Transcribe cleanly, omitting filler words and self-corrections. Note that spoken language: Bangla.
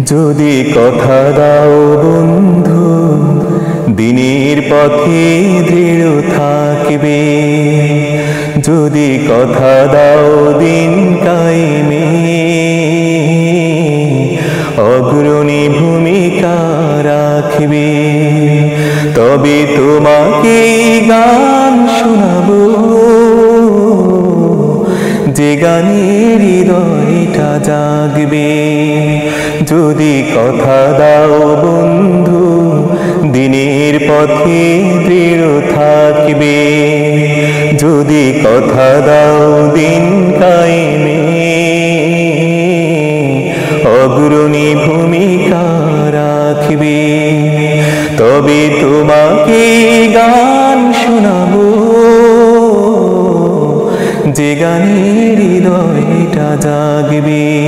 যদি কথা দাও বন্ধু, দিনের পথে দৃঢ় থাকবে। যদি কথা দাও দিন কায়েমে, অগ্রণী ভূমিকা রাখবে। তবে তোমাকে গান শোনাবো, যে গানের হৃদয়টা জাগবে। যদি কথা দাও বন্ধু, দিনের পথে দৃঢ় থাকবে। যদি কথা দাও দিন কায়েমে, অগ্রণী ভূমিকা রাখবে। তবে তোমাকে গান শোনাবো, যে গানের হৃদয়টা জাগবে।